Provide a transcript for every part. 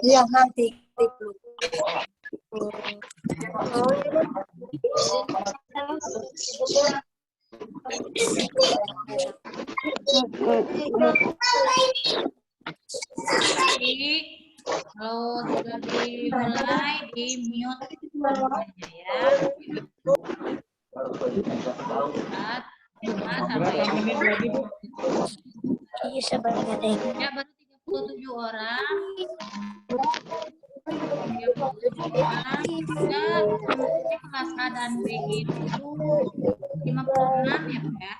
Iya, nanti. Kalau sudah dimulai, di mute semuanya ya. Sampai ya, baru 37 orang. 37 orang. Ya, semuanya kelas A dan B itu 56 ya, Pak.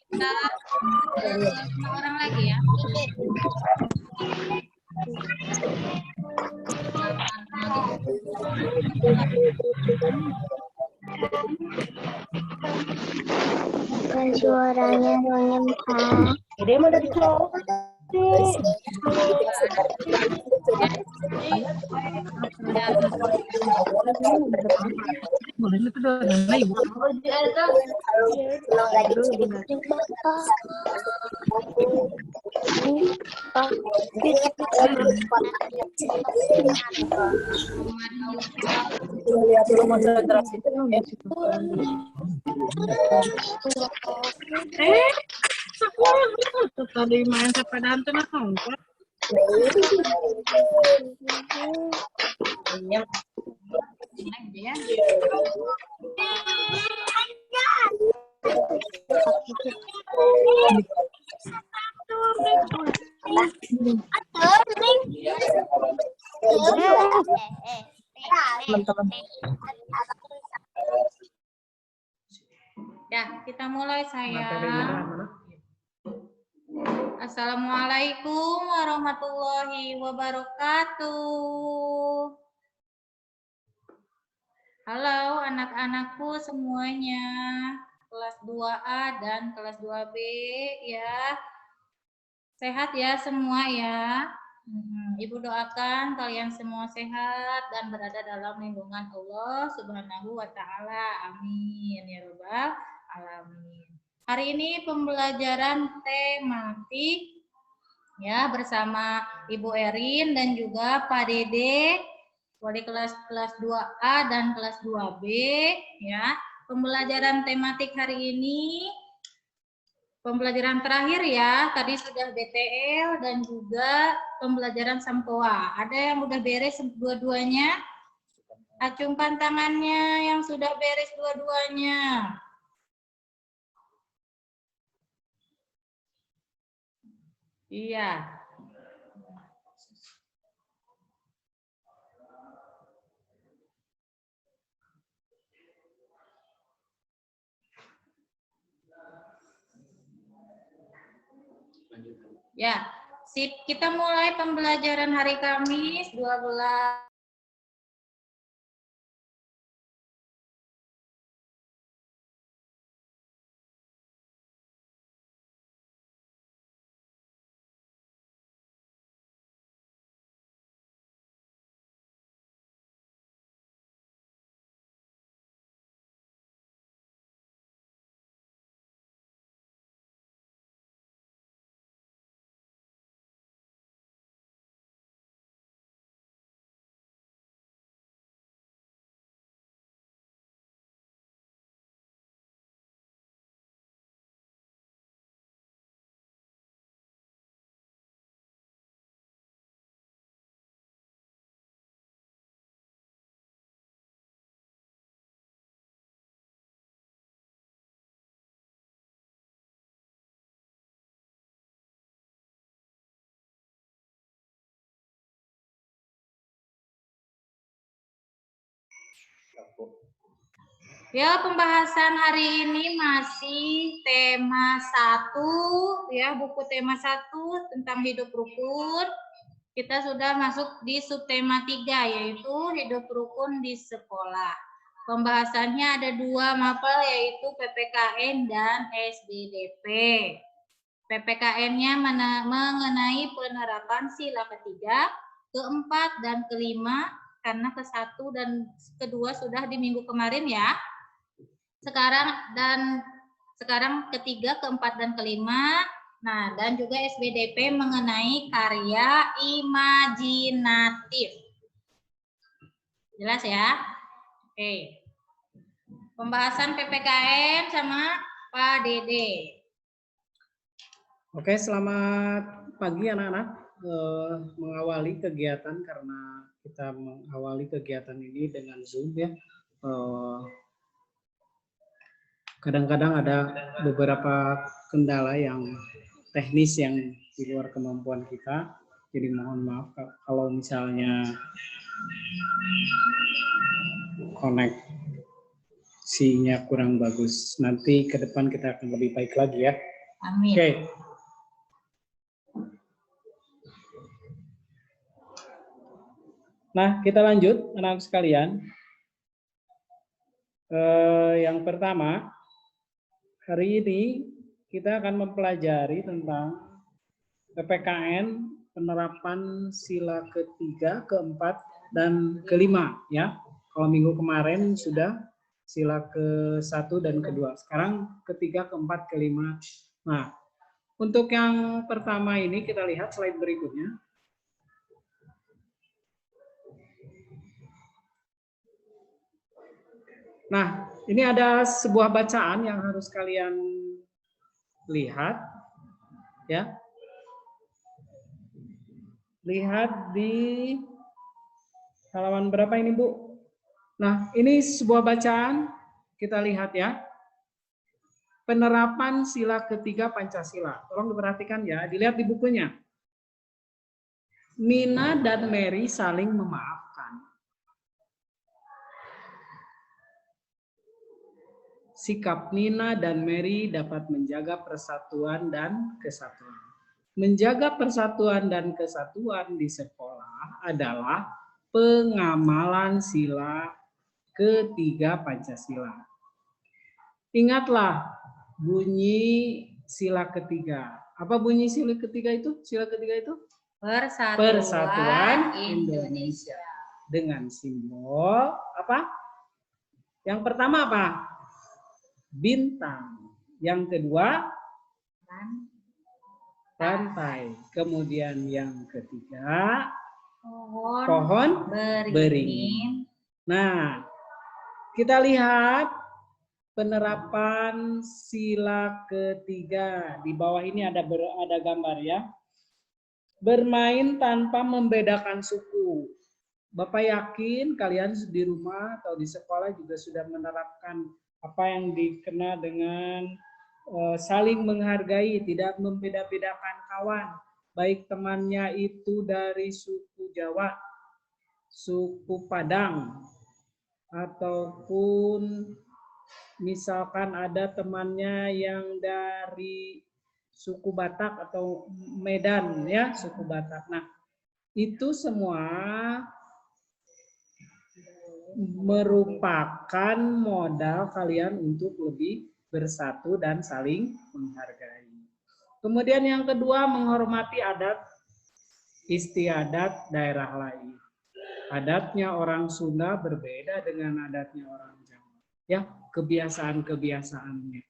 Kita 5 orang lagi ya. Suaranya runyem, Pak. Ide mau dari cowok. Lihat dulu konsentrasi. Tadi main sepedaan tuh nongkrong. Ya, kita mulai sayang. Assalamualaikum warahmatullahi wabarakatuh. Halo anak-anakku semuanya, kelas 2A dan kelas 2B ya. Sehat ya semua ya. Ibu doakan kalian semua sehat dan berada dalam lindungan Allah Subhanahu wa taala. Amin ya rabbal alamin. Hari ini pembelajaran tematik ya bersama Ibu Erin dan juga Pak Dede, wali kelas 2A dan kelas 2B ya. Pembelajaran tematik hari ini pembelajaran terakhir ya, tadi sudah BTL dan juga pembelajaran Samkoa. Ada yang udah beres dua-duanya? Acungkan tangannya yang sudah beres dua-duanya. Iya. Ya, sip. Kita mulai pembelajaran hari Kamis 12. Ya, pembahasan hari ini masih tema 1, ya, buku tema 1 tentang hidup rukun. Kita sudah masuk di subtema 3, yaitu hidup rukun di sekolah. Pembahasannya ada 2 mapel, yaitu PPKN dan SBDP. PPKN-nya mengenai penerapan sila ketiga, keempat, dan kelima, karena ke-1 dan kedua sudah di minggu kemarin ya. Sekarang ketiga, keempat, dan kelima. Nah, dan juga SBDP mengenai karya imajinatif. Jelas ya? Oke. Pembahasan PPKN sama Pak Dede. Oke, selamat pagi anak-anak. Mengawali kegiatan karena kita mengawali kegiatan ini dengan Zoom ya. Kadang-kadang ada beberapa kendala yang teknis yang di luar kemampuan kita. Jadi mohon maaf kalau misalnya koneksinya kurang bagus. Nanti ke depan kita akan lebih baik lagi ya. Amin. Oke. Nah, kita lanjut anak-anak sekalian. Yang pertama, hari ini kita akan mempelajari tentang PPKN penerapan sila ketiga, keempat, dan kelima ya. Kalau minggu kemarin sudah sila ke-1 dan kedua. Sekarang ketiga, keempat, kelima. Nah, untuk yang pertama ini kita lihat slide berikutnya. Nah, ini ada sebuah bacaan yang harus kalian lihat ya. Lihat di halaman berapa ini, Bu? Nah, ini sebuah bacaan, kita lihat ya. Penerapan sila ketiga Pancasila. Tolong diperhatikan ya, dilihat di bukunya. Nina dan Mary saling memaafkan. Sikap Nina dan Mary dapat menjaga persatuan dan kesatuan. Menjaga persatuan dan kesatuan di sekolah adalah pengamalan sila ketiga Pancasila. Ingatlah bunyi sila ketiga. Apa bunyi sila ketiga itu? Sila ketiga itu? Persatuan Indonesia. Dengan simbol apa? Yang pertama apa? Bintang. Yang kedua rantai. Kemudian yang ketiga pohon beringin. Nah, kita lihat penerapan sila ketiga. Di bawah ini ada gambar ya. Bermain tanpa membedakan suku. Bapak yakin kalian di rumah atau di sekolah juga sudah menerapkan apa yang dikenal dengan saling menghargai, tidak membeda-bedakan kawan, baik temannya itu dari suku Jawa, suku Padang, ataupun misalkan ada temannya yang dari suku Batak atau Medan ya, suku Batak. Nah, itu semua merupakan modal kalian untuk lebih bersatu dan saling menghargai. Kemudian yang kedua, menghormati adat istiadat daerah lain. Adatnya orang Sunda berbeda dengan adatnya orang Jawa. Ya, kebiasaan-kebiasaannya.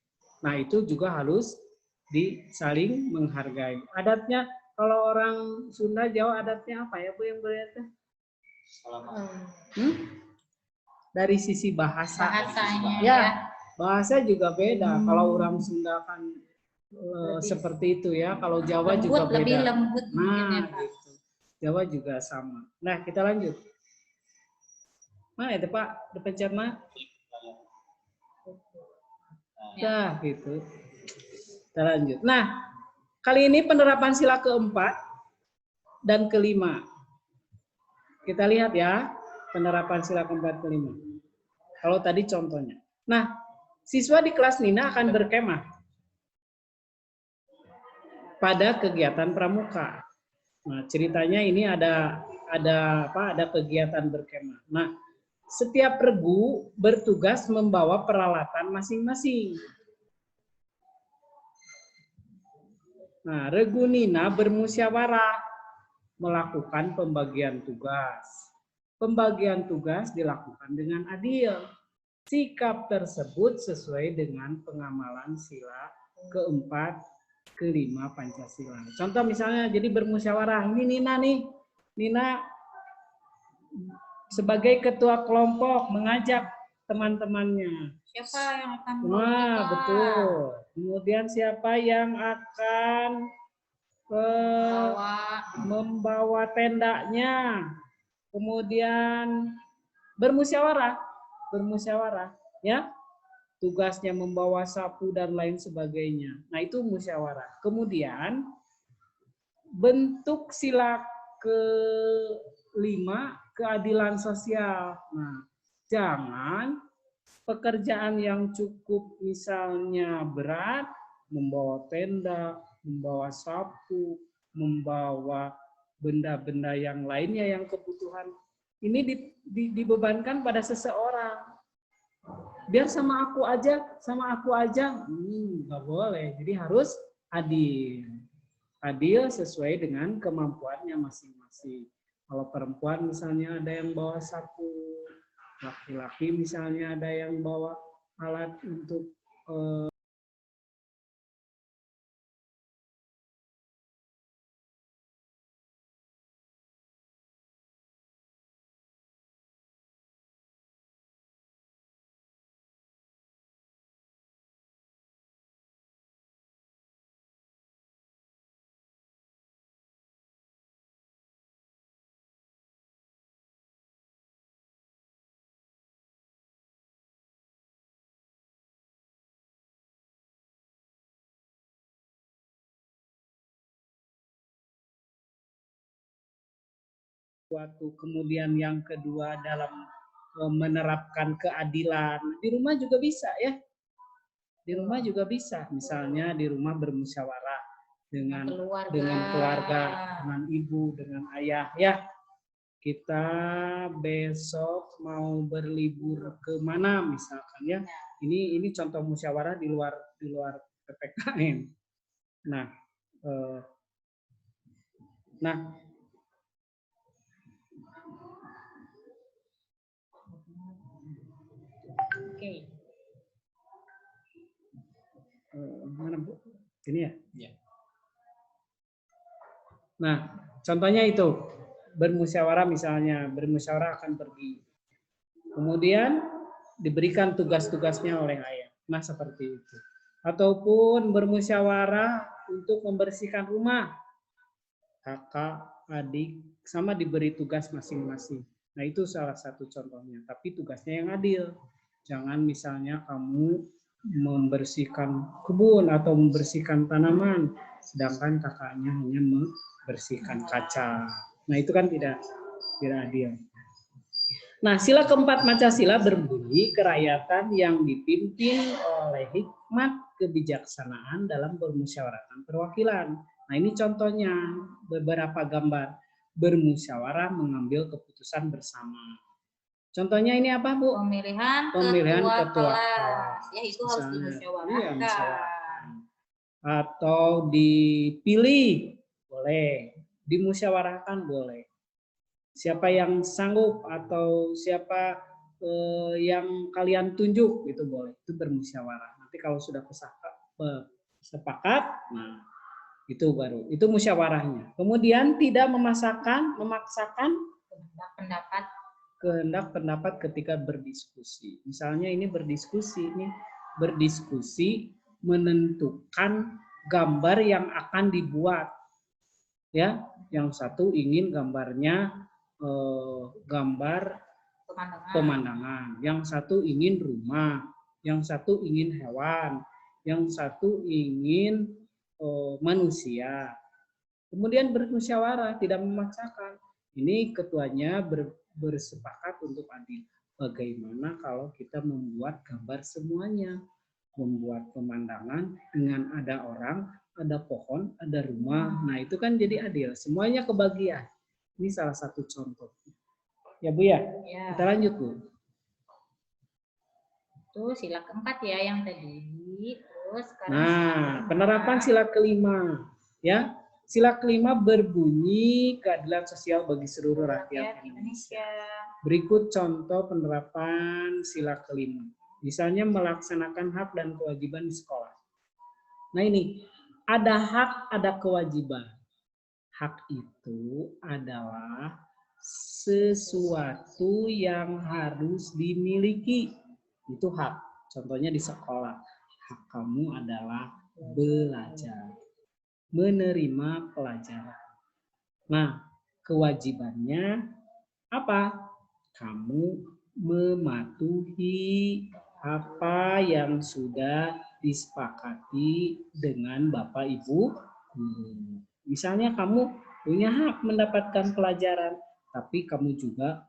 Nah, itu juga harus disaling menghargai. Adatnya, kalau orang Sunda, Jawa adatnya apa ya, Bu, yang berbeda? Dari sisi bahasanya ya, bahasa juga beda. Kalau orang Sunda kan seperti itu ya, kalau Jawa lembut, juga beda. Lebih lembut. Nah, gitu. Jawa juga sama. Nah, kita lanjut. Mana itu Pak? Dipencet mah? Nah, gitu. Kita lanjut. Nah, kali ini penerapan sila keempat dan kelima. Kita lihat ya, penerapan sila keempat kelima. Kalau tadi contohnya. Nah, siswa di kelas Nina akan berkemah pada kegiatan pramuka. Nah, ceritanya ini ada kegiatan berkemah. Nah, setiap regu bertugas membawa peralatan masing-masing. Nah, regu Nina bermusyawarah melakukan pembagian tugas. Pembagian tugas dilakukan dengan adil. Sikap tersebut sesuai dengan pengamalan sila keempat, kelima Pancasila. Contoh misalnya, jadi bermusyawarah. Ini Nina nih, Nina sebagai ketua kelompok mengajak teman-temannya. Siapa yang akan Nah, betul. Kemudian siapa yang akan membawa tendanya. Kemudian bermusyawarah, ya. Tugasnya membawa sapu dan lain sebagainya. Nah, itu musyawarah. Kemudian bentuk sila kelima, keadilan sosial. Nah, jangan pekerjaan yang cukup misalnya berat, membawa tenda, membawa sapu, membawa benda-benda yang lainnya yang kebutuhan. Ini dibebankan pada seseorang. Biar sama aku aja, nggak boleh. Jadi harus adil. Adil sesuai dengan kemampuannya masing-masing. Kalau perempuan misalnya ada yang bawa sapu, laki-laki misalnya ada yang bawa alat untuk suatu. Kemudian yang kedua dalam menerapkan keadilan. Di rumah juga bisa ya. Di rumah juga bisa. Misalnya di rumah bermusyawarah dengan keluarga, dengan ibu, dengan ayah ya. Kita besok mau berlibur ke mana misalkan ya. Ini contoh musyawarah di luar PPKM. Nah, Oke. Mana Bu? Ini ya? Ya. Nah, contohnya itu bermusyawarah misalnya, bermusyawarah akan pergi. Kemudian diberikan tugas-tugasnya oleh ayah. Nah, seperti itu. Ataupun bermusyawarah untuk membersihkan rumah. Kakak, adik, sama diberi tugas masing-masing. Nah, itu salah satu contohnya. Tapi tugasnya yang adil. Jangan misalnya kamu membersihkan kebun atau membersihkan tanaman, sedangkan kakaknya hanya membersihkan kaca. Nah, itu kan tidak adil. Nah, sila keempat Pancasila berbunyi kerakyatan yang dipimpin oleh hikmat kebijaksanaan dalam permusyawaratan perwakilan. Nah, ini contohnya beberapa gambar bermusyawarah mengambil keputusan bersama. Contohnya ini apa, Bu? Pemilihan ketua kelas. Ya, itu harus dimusyawarahkan. Atau dipilih, boleh. Dimusyawarahkan, boleh. Siapa yang sanggup atau siapa yang kalian tunjuk, itu boleh. Itu bermusyawarah. Nanti kalau sudah sepakat, nah itu baru. Itu musyawarahnya. Kemudian tidak memaksakan kehendak pendapat ketika berdiskusi. Misalnya ini berdiskusi menentukan gambar yang akan dibuat. Ya, yang satu ingin gambarnya gambar pemandangan, yang satu ingin rumah, yang satu ingin hewan, yang satu ingin manusia. Kemudian bermusyawarah, tidak memaksakan. Ini ketuanya bersepakat untuk adil. bagaimana kalau kita membuat gambar semuanya, membuat pemandangan dengan ada orang, ada pohon, ada rumah. Nah, itu kan jadi adil. Semuanya kebagian. Ini salah satu contoh. Ya, Bu ya? Ya. Kita lanjut, Bu. Itu sila keempat ya yang tadi. Terus sekarang Nah, penerapan sila kelima. Ya, sila kelima berbunyi keadilan sosial bagi seluruh rakyat Indonesia. Berikut contoh penerapan sila kelima. Misalnya melaksanakan hak dan kewajiban di sekolah. Nah ini, ada hak, ada kewajiban. Hak itu adalah sesuatu yang harus dimiliki. Itu hak. Contohnya di sekolah. Hak kamu adalah belajar. Menerima pelajaran. Nah, kewajibannya apa? Kamu mematuhi apa yang sudah disepakati dengan Bapak Ibu guru. Misalnya kamu punya hak mendapatkan pelajaran, tapi kamu juga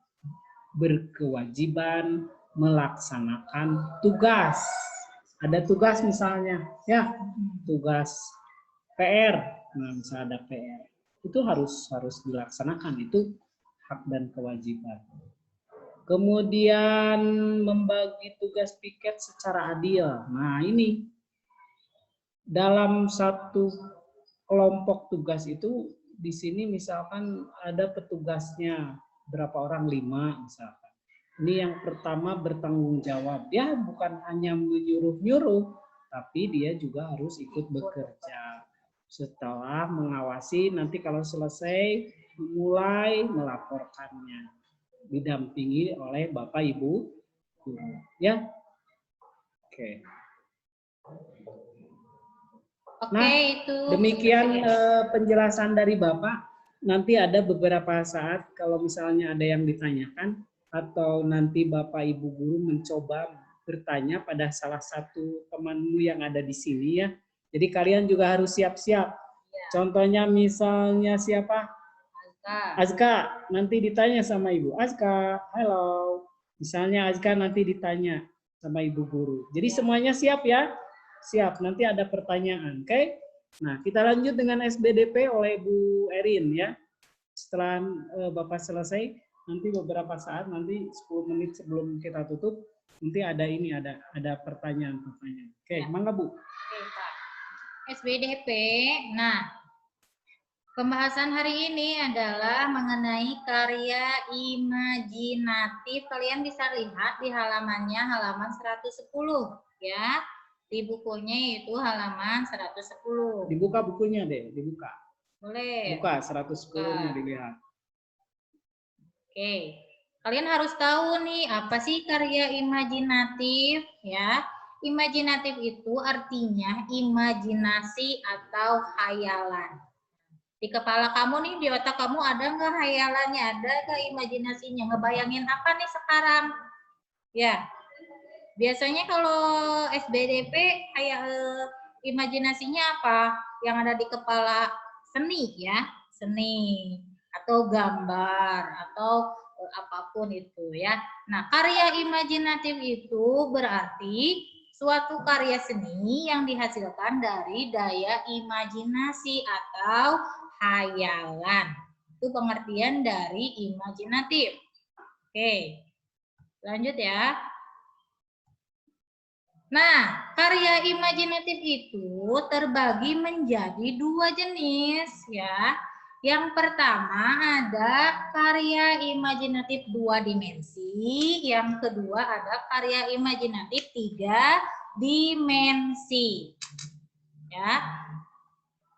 berkewajiban melaksanakan tugas. Ada tugas misalnya, ya, tugas PR. Nah, misalnya ada PR. Itu harus dilaksanakan, itu hak dan kewajiban. Kemudian membagi tugas piket secara adil. Nah, ini dalam satu kelompok tugas itu di sini misalkan ada petugasnya berapa orang, 5 misalkan. Ini yang pertama bertanggung jawab. Dia bukan hanya menyuruh-nyuruh, tapi dia juga harus ikut bekerja. Setelah mengawasi, nanti kalau selesai mulai melaporkannya. Didampingi oleh Bapak Ibu guru. Ya. Oke. Nah, itu demikian penjelasan dari Bapak. Nanti ada beberapa saat kalau misalnya ada yang ditanyakan atau nanti Bapak Ibu guru mencoba bertanya pada salah satu temanmu yang ada di sini ya. Jadi kalian juga harus siap-siap. Contohnya misalnya siapa? Azka, nanti ditanya sama Ibu. Azka, halo. Misalnya Azka nanti ditanya sama Ibu guru. Jadi semuanya siap ya? Siap, nanti ada pertanyaan. Oke? Nah, kita lanjut dengan SBDP oleh Bu Erin ya. Setelah Bapak selesai, nanti beberapa saat, nanti 10 menit sebelum kita tutup, nanti ada ini, ada pertanyaan. Oke, mangga Bu. Oke, Pak. SBDP, nah pembahasan hari ini adalah mengenai karya imajinatif. Kalian bisa lihat di halamannya, halaman 110 ya. Di bukunya itu halaman 110. Dibuka bukunya deh, dibuka. Boleh. Buka 110-nya dilihat. Oke. Kalian harus tahu nih apa sih karya imajinatif ya. Imajinatif itu artinya imajinasi atau khayalan. Di kepala kamu nih, di otak kamu ada nggak khayalannya, ada nggak imajinasinya? Ngebayangin apa nih sekarang? Ya, biasanya kalau SBDP kayak imajinasinya apa? Yang ada di kepala seni ya, seni atau gambar atau apapun itu ya. Nah, karya imajinatif itu berarti suatu karya seni yang dihasilkan dari daya imajinasi atau khayalan. Itu pengertian dari imajinatif. Oke, lanjut ya. Nah, karya imajinatif itu terbagi menjadi 2 jenis ya. Yang pertama ada karya imajinatif 2 dimensi, yang kedua ada karya imajinatif 3 dimensi. Ya.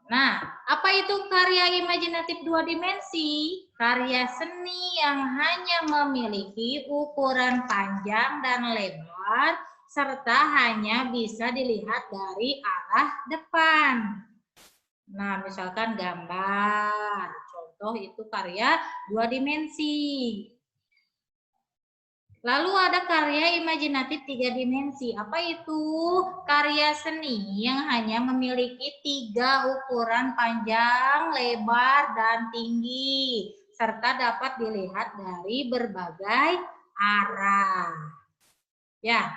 Nah, apa itu karya imajinatif 2 dimensi? Karya seni yang hanya memiliki ukuran panjang dan lebar serta hanya bisa dilihat dari arah depan. Nah, misalkan gambar, contoh itu karya 2 dimensi. Lalu ada karya imajinatif 3 dimensi. Apa itu? Karya seni yang hanya memiliki 3 ukuran panjang, lebar, dan tinggi, serta dapat dilihat dari berbagai arah. Ya.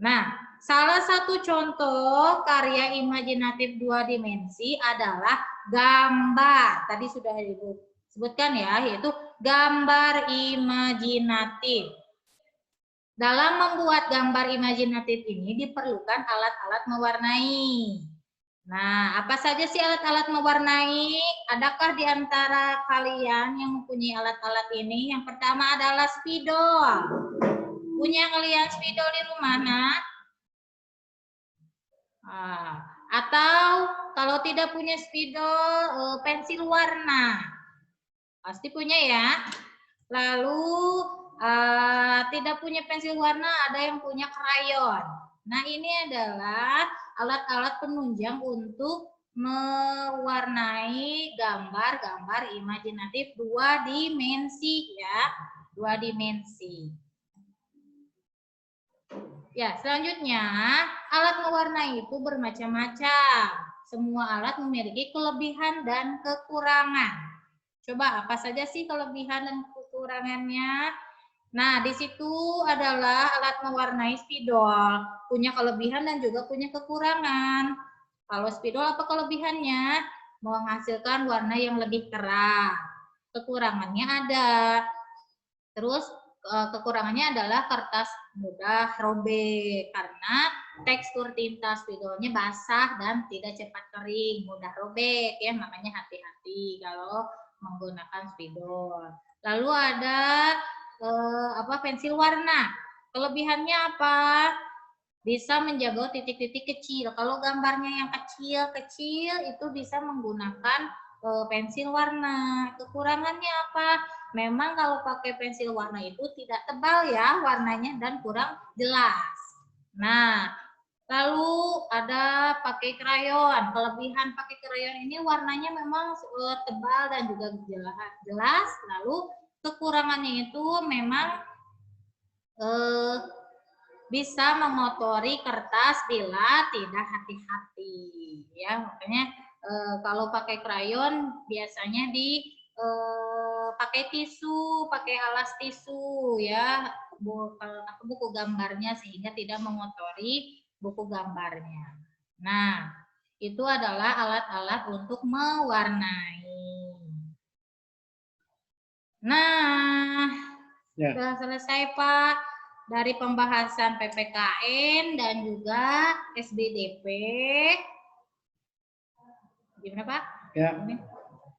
Nah, salah satu contoh karya imajinatif 2 dimensi adalah gambar. Tadi sudah disebutkan ya, yaitu gambar imajinatif. Dalam membuat gambar imajinatif ini diperlukan alat-alat mewarnai. Nah, apa saja sih alat-alat mewarnai? Adakah di antara kalian yang mempunyai alat-alat ini? Yang pertama adalah spidol. Punya kalian spidol di rumah, Nak? Atau kalau tidak punya spidol, pensil warna. Pasti punya ya. Lalu tidak punya pensil warna, ada yang punya krayon. Nah, ini adalah alat-alat penunjang untuk mewarnai gambar-gambar imajinatif 2 dimensi ya. 2 dimensi. Ya, selanjutnya alat mewarnai itu bermacam-macam. Semua alat memiliki kelebihan dan kekurangan. Coba apa saja sih kelebihan dan kekurangannya? Nah, di situ adalah alat mewarnai spidol. Punya kelebihan dan juga punya kekurangan. Kalau spidol apa kelebihannya? Menghasilkan warna yang lebih terang. Kekurangannya ada. Terus kekurangannya adalah kertas mudah robek karena tekstur tinta spidolnya basah dan tidak cepat kering, mudah robek ya, makanya hati-hati kalau menggunakan spidol. Lalu ada pensil warna. Kelebihannya apa? Bisa menjaga titik-titik kecil. Kalau gambarnya yang kecil-kecil itu bisa menggunakan pensil warna. Kekurangannya apa? Memang kalau pakai pensil warna itu tidak tebal ya warnanya dan kurang jelas. Nah, lalu ada pakai krayon. Kelebihan pakai krayon ini warnanya memang tebal dan juga jelas. Lalu kekurangannya itu memang bisa mengotori kertas bila tidak hati-hati ya. Makanya kalau pakai krayon biasanya pakai tisu, pakai alas tisu ya, buku gambarnya sehingga tidak mengotori buku gambarnya. Nah, itu adalah alat-alat untuk mewarnai. Nah, Ya. sudah selesai Pak dari pembahasan PPKN dan juga SBDP. Gimana Pak? Ya.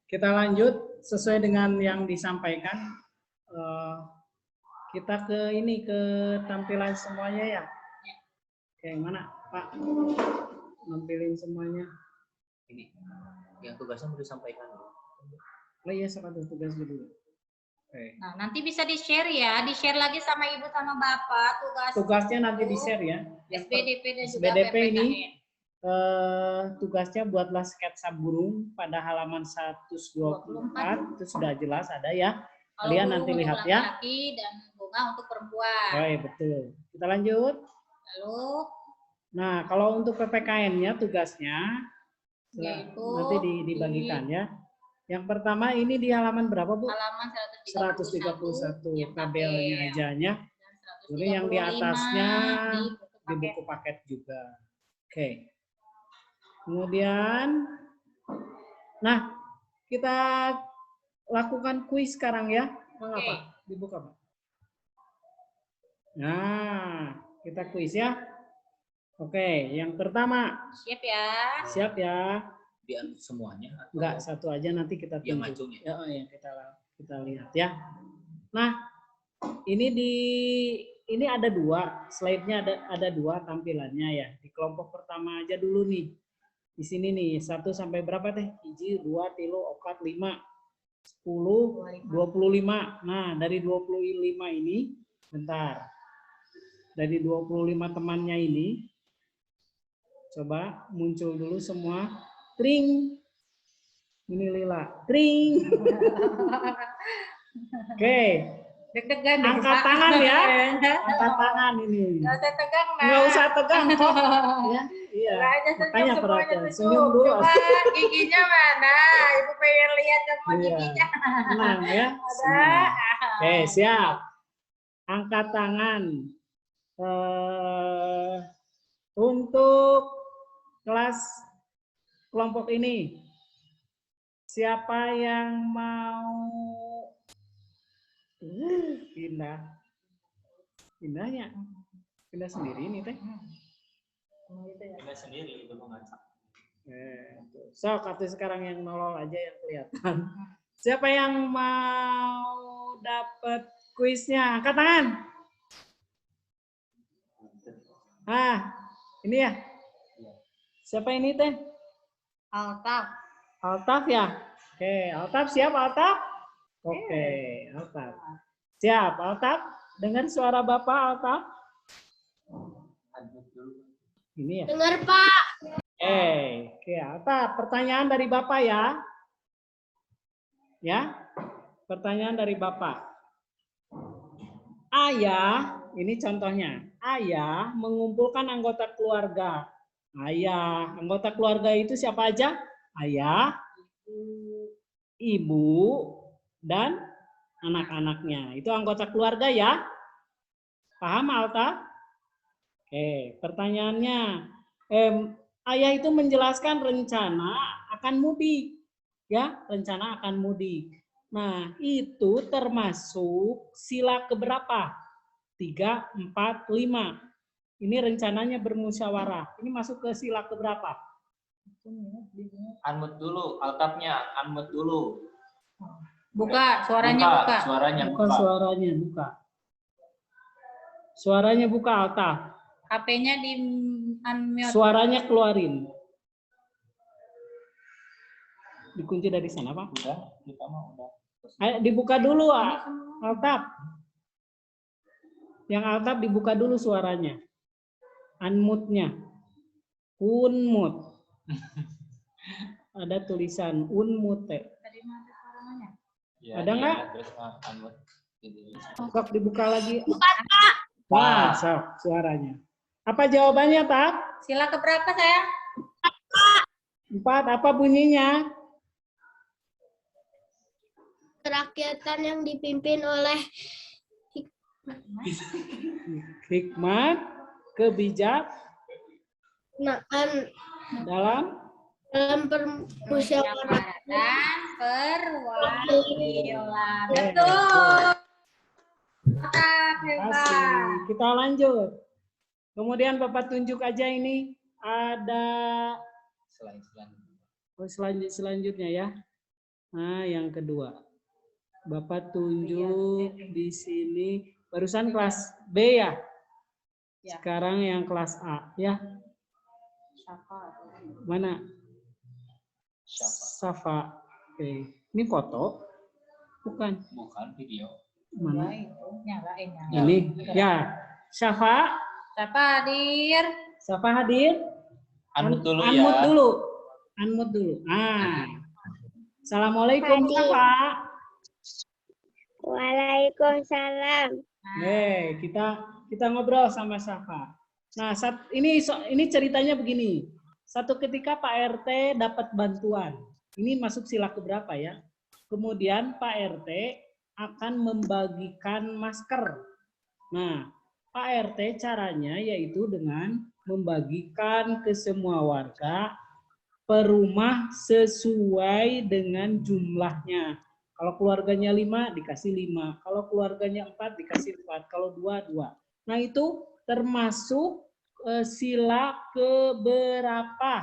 Kita lanjut sesuai dengan yang disampaikan. Kita ke tampilan semuanya ya. Oke, mana Pak? Nampilin semuanya. Ini yang tugasnya mau disampaikan. Oh iya, satu tugas dulu. Oke. Nah, nanti bisa di-share ya, di-share lagi sama Ibu sama Bapak Tugasnya nanti di-share ya. SBDP dan juga SBDP PPKN. ini tugasnya buatlah sketsa burung pada halaman 124. Itu sudah jelas ada ya. Kalian nanti lihat ya. Laki-laki dan bunga untuk perempuan. Oh iya, betul. Kita lanjut. Lalu Nah, kalau untuk PPKN-nya tugasnya yaitu nanti dibagikan ya. Yang pertama ini di halaman berapa, Bu? halaman 131 yang tabelnya aja ya. Jadi yang di atasnya di buku paket juga. Oke. Kemudian nah, kita lakukan kuis sekarang ya. Mengapa? Dibuka, Pak. Nah, kita kuis ya. Oke, yang pertama. Siap ya. Siap ya. Di semuanya? Enggak, satu aja nanti kita yang tunjuk. majunya. Ya, oh ya, kita lihat ya. Nah, ini ada dua, slide-nya ada dua tampilannya ya. Di kelompok pertama aja dulu nih. Di sini nih, 1 sampai berapa teh? 1, 2, 3, 4, 5, 10, 25. Nah, dari 25 ini, bentar. Dari 25 temannya ini, coba muncul dulu semua. Tring. Ini lila. Tring. Oke. Deg-degan deh, Angkat Pak. tangan ya. Angkat tangan ini. Nggak usah tegang, Nak. Nggak usah tegang kok. Ya, iya. Coba aja senyum Makanya semuanya perhatian. senyum. Senyum dulu. Coba giginya mana? Ibu pengen lihat semua Iya. giginya. Tenang ya. Ada. Senyum. Oke, siap. Angkat tangan. Untuk kelas kelompok ini, siapa yang mau pindah? Pindahnya? Pindah sendiri ini teh? Kita sendiri itu mengacak. Sok, atau sekarang yang nolol aja yang kelihatan. Siapa yang mau dapat kuisnya? Angkat tangan. Ini ya. Siapa ini teh? Altaf. Altaf ya? Oke, Altaf siap Altaf? Oke, Altaf. Siap, Altaf. Dengar suara Bapak Altaf? Ini ya? Dengar, Pak. Oke, Altaf. Pertanyaan dari Bapak ya. Ya, pertanyaan dari Bapak. Ayah, ini contohnya. Ayah mengumpulkan anggota keluarga. Ayah, anggota keluarga itu siapa aja? Ayah, ibu, dan anak-anaknya. Itu anggota keluarga ya. Paham Alta? Oke, pertanyaannya. Ayah itu menjelaskan rencana akan mudik. Ya, rencana akan mudik. Nah, itu termasuk sila keberapa? 3, 4, 5. Ini rencananya bermusyawarah. Ini masuk ke sila keberapa? Unmute dulu, Altafnya, unmute dulu. Buka, suaranya buka. Suaranya Buka buka. suaranya, buka. Suaranya buka, Altaf. HP-nya di unmute. Suaranya keluarin. Dikunci dari sana, Pak. Udah, kita mau udah. Ayo dibuka dulu, Altaf. Yang Altaf dibuka dulu suaranya. Unmute-nya. Unmute. Ada tulisan unmute. Tadi mana suaranya? Ya, Ada nggak? Terus unmute. Sok dibuka lagi. Wah, sok suaranya. Apa jawabannya, Tap? Sila keberapa, sayang? 4, apa bunyinya? Kerakyatan yang dipimpin oleh Hikmat, kebijaksanaan dalam permusyawaratan. Dan perwakilan. Oke, Betul. Mantap, Terima kasih. hebat. Kita lanjut. Kemudian Bapak tunjuk aja ini ada selanjutnya ya. Nah, yang kedua. Bapak tunjuk di sini barusan kelas B ya. Ya. Sekarang yang kelas A ya. Mana? Safa. Oke. Ini foto? Bukan. Bukan video. Mana? Nyalain. Ini ya. Safa. Siapa hadir? Safa hadir? Unmute dulu ya. Unmute dulu. Unmute dulu. Assalamualaikum Hadir. Safa. Waalaikumsalam. Kita ngobrol sama Safa. Nah, ini ceritanya begini. Satu ketika Pak RT dapat bantuan. Ini masuk sila keberapa ya? Kemudian Pak RT akan membagikan masker. Nah, Pak RT caranya yaitu dengan membagikan ke semua warga per rumah sesuai dengan jumlahnya. Kalau keluarganya 5 dikasih 5, kalau keluarganya 4 dikasih 4, kalau 2 2. Nah, itu termasuk sila keberapa?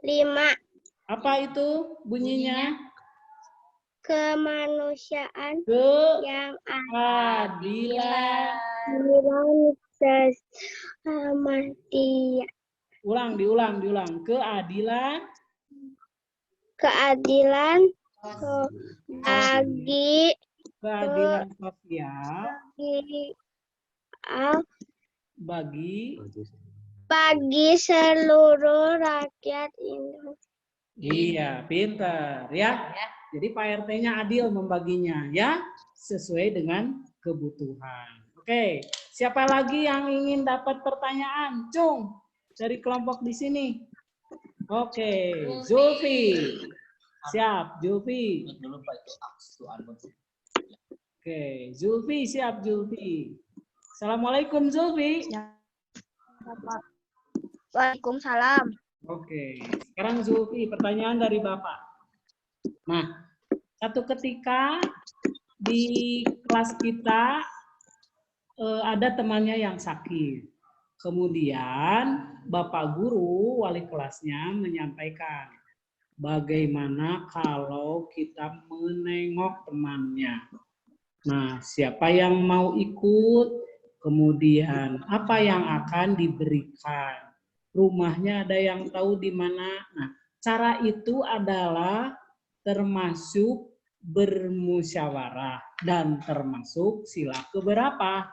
5. Apa itu bunyinya? Kemanusiaan yang Keadilan. sesama. Diulang. Keadilan. Keadilan bagi Keadilan sosial bagi seluruh rakyat Indonesia. Iya, pintar ya. Jadi Pak RT-nya adil membaginya ya, sesuai dengan kebutuhan. Oke, siapa lagi yang ingin dapat pertanyaan? Cung, dari kelompok di sini. Oke, Zulfi. Siap, Zulfi. Ingat dulu Pak itu aks itu unmute. Oke, Zulfi siap Zulfi. Assalamualaikum Zulfi. Waalaikumsalam. Oke, sekarang Zulfi pertanyaan dari Bapak. Nah, satu ketika di kelas kita ada temannya yang sakit. Kemudian Bapak Guru, wali kelasnya menyampaikan, bagaimana kalau kita menengok temannya. Nah, siapa yang mau ikut? Kemudian apa yang akan diberikan? Rumahnya ada yang tahu di mana? Nah, cara itu adalah termasuk bermusyawarah dan termasuk sila keberapa?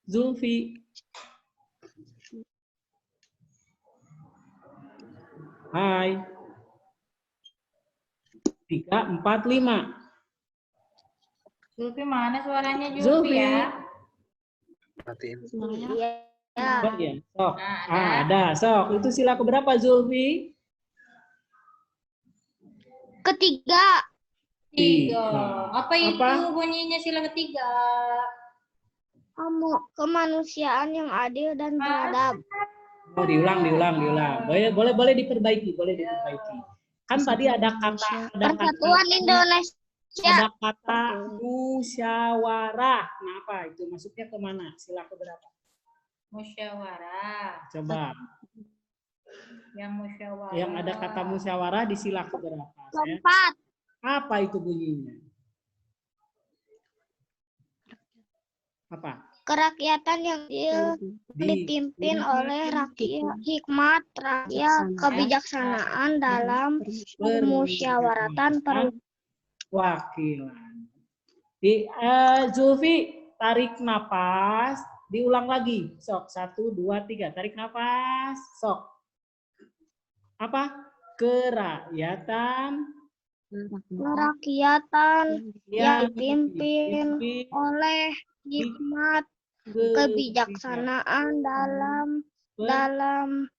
Zulfi. Hai. 3, 4, 5. Zulfi mana suaranya Zulfi Zulfi. ya? Ya. Oh, iya. Sok. Nah, Ada. Sok. Itu sila keberapa Zulfi? Ketiga. Tiga. Nah, Apa itu apa? bunyinya sila ketiga? Kemanusiaan yang adil dan beradab. Oh, diulang. Boleh diperbaiki, Kan tadi ada Persatuan Indonesia. ada kata musyawarah. Nah, apa itu? Masuknya ke mana? Sila keberapa? Musyawarah. Coba. Yang musyawarah. Yang ada kata musyawarah di sila keberapa? Saya- Keempat. Apa itu bunyinya? Apa? Kerakyatan yang dipimpin oleh rakyat, hikmat rakyat, kebijaksanaan dalam permusyawaratan Wakilan. Zulfi, tarik napas, diulang lagi. Sok, 1, 2, 3. Tarik napas, sok. Apa? Kerakyatan yang dipimpin oleh hikmat, kebijaksanaan dalam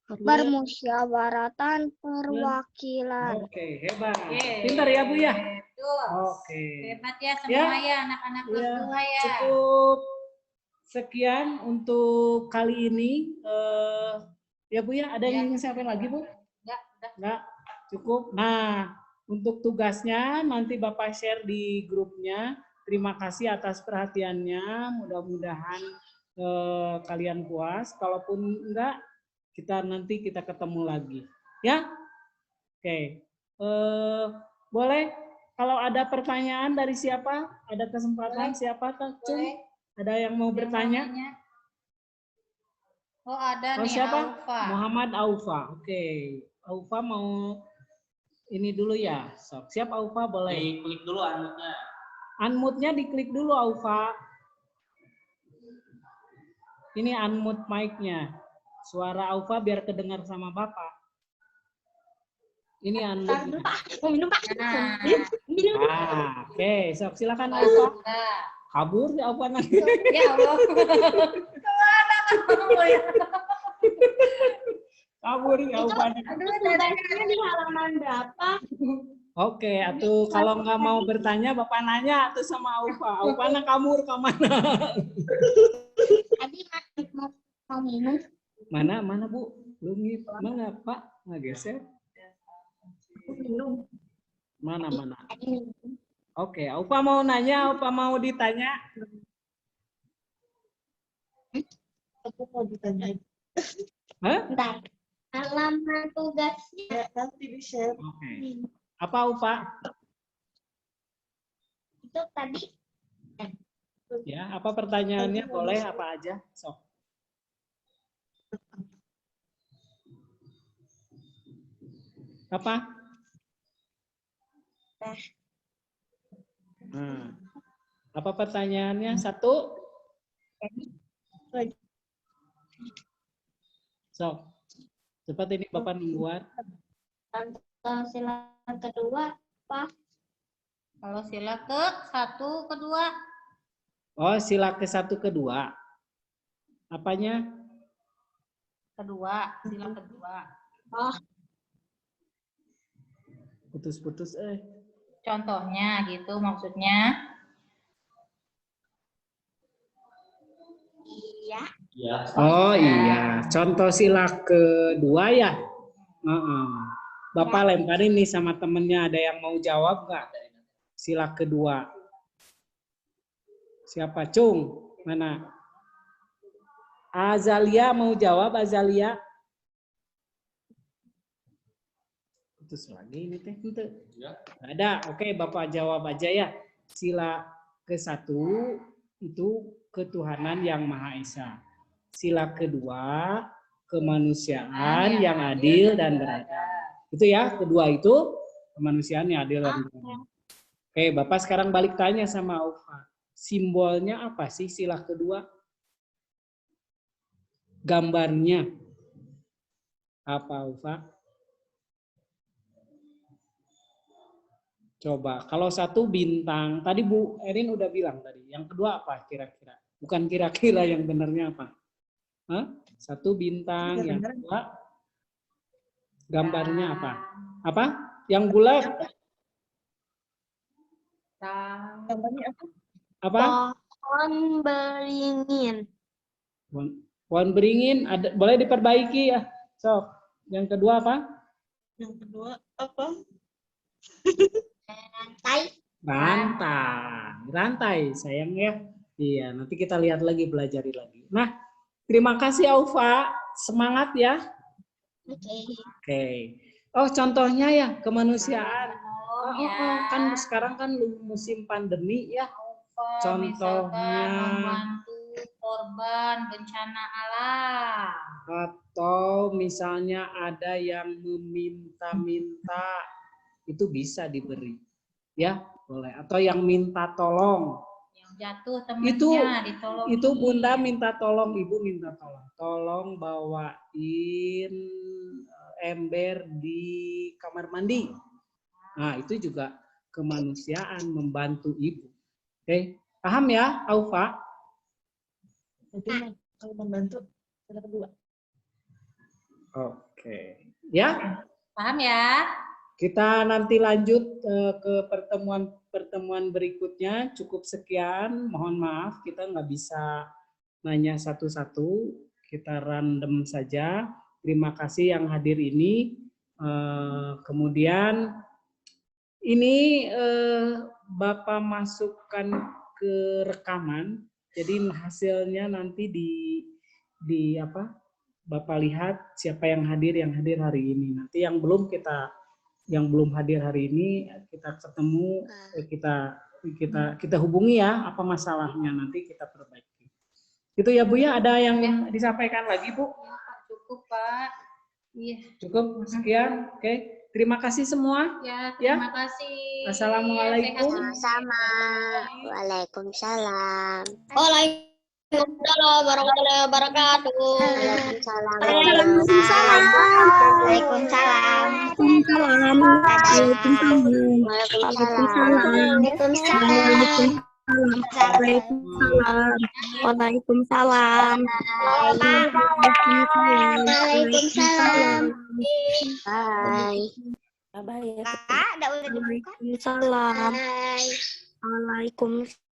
permusyawaratan perwakilan. Oke, hebat. Oke. Pintar ya Bu ya? Betul. Oke. Hebat ya semua ya anak-anak kelas Ya, 2 ya. cukup sekian untuk kali ini. Ya Bu ya, ada yang ingin sampaikan lagi Bu? Enggak, cukup. Nah, untuk tugasnya nanti Bapak share di grupnya. Terima kasih atas perhatiannya. Mudah-mudahan kalian puas. Kalaupun enggak, nanti kita ketemu lagi. Ya? Oke. Boleh kalau ada pertanyaan dari siapa? Ada kesempatan? Boleh. Siapa? Cung? Boleh. Ada yang mau bertanya? Oh, ada Oh, nih siapa? Aufa. Muhammad Aufa. Oke. Aufa mau ini dulu ya. Sok. Siap Aufa, boleh. Diklik dulu unmute-nya. Unmute-nya diklik dulu Aufa. Ini unmute mic-nya. Suara Aufa biar kedengar sama Bapak. Ini unmute. Nah, Oke. Sok silakan Aufa. nah. Kabur ya Aufa nanti. Ya Allah. Kemana kamu ya? Kabur ya Aufa. Dadanya di halaman berapa? Oke, atuh kalau nggak mau bertanya, Bapak nanya atuh sama Aufa. Aufa na kabur ke mana? Tadi mau minum. Mana Bu? Belum mana Pak? Nggak geser? Minum. Mana? Oke, Aufa mau nanya, Aufa mau ditanya? Aku mau ditanya. Hah? Bentar. Halaman tugasnya. Nanti di-share. Oke. Apa Aufa? Itu tadi. Ya, apa pertanyaannya? Boleh apa aja? Sok. Apa? Nah, apa pertanyaannya? 1. Sok. Cepat ini Bapak nungguan. Sila kedua apa? Kalau sila ke-1, ke-2. Oh, sila ke-1, ke-2. Apanya? Kedua, sila kedua. Putus-putus, Contohnya gitu maksudnya. Iya. Iya. Oh iya, contoh sila kedua ya. Bapak lemparin nih sama temennya, ada yang mau jawab nggak? Sila kedua. Siapa? Cung, mana? Azalia mau jawab, Azalia? Putus lagi ini teh. Ya. Ada, oke Bapak jawab aja ya. Sila ke-1 itu ketuhanan yang Maha Esa. Sila kedua, kemanusiaan yang adil dan beradab. Itu ya, kedua itu kemanusiaan yang adil dan beradab. Oke, Bapak sekarang balik tanya sama Aufa. Simbolnya apa sih sila kedua? Gambarnya apa, Aufa? Coba, kalau satu bintang, tadi Bu Erin udah bilang tadi. Yang kedua apa kira-kira? Bukan kira-kira, yang benarnya apa? Hah? Satu bintang, yang kedua gambarnya apa? Apa? Yang bulat? Gambarnya apa? Apa? Pohon beringin. Pohon beringin, ada, boleh diperbaiki ya. So, yang kedua apa? Yang kedua apa? Rantai. Rantai, sayang ya. Iya, nanti kita lihat lagi, pelajari lagi. Nah, terima kasih Aufa, semangat ya. Oke. Oh, contohnya ya kemanusiaan. Kan sekarang kan musim pandemi ya. Contohnya membantu korban bencana alam. Atau misalnya ada yang meminta-minta, itu bisa diberi. Ya, boleh. Atau yang minta tolong. Yang jatuh temannya ditolong. Itu Bunda minta tolong, Ibu minta tolong. Tolong bawain ember di kamar mandi. Nah, itu juga kemanusiaan, membantu Ibu. Oke, paham ya, Aufa? Kalau membantu sila kedua. Oke. Ya? Paham ya? Kita nanti lanjut ke pertemuan berikutnya. Cukup sekian. Mohon maaf kita nggak bisa nanya satu-satu. Kita random saja. Terima kasih yang hadir ini. Kemudian ini Bapak masukkan ke rekaman. Jadi hasilnya nanti di apa? Bapak lihat siapa yang hadir hari ini. Nanti yang belum hadir hari ini kita ketemu, kita hubungi ya, apa masalahnya nanti kita perbaiki. Itu ya Bu ya, ada yang disampaikan lagi Bu? Cukup Pak. Iya. Cukup, sekian. Oke, terima kasih semua. Ya, terima kasih. Assalamualaikum. Sama-sama. Waalaikumsalam. Waalaikumsalam warahmatullahi wabarakatuh. Waalaikumsalam. Waalaikumsalam. Waalaikumsalam. Waalaikumsalam. Bye. Kak, udah dibuka? Waalaikumsalam. Bye. Waalaikumsalam.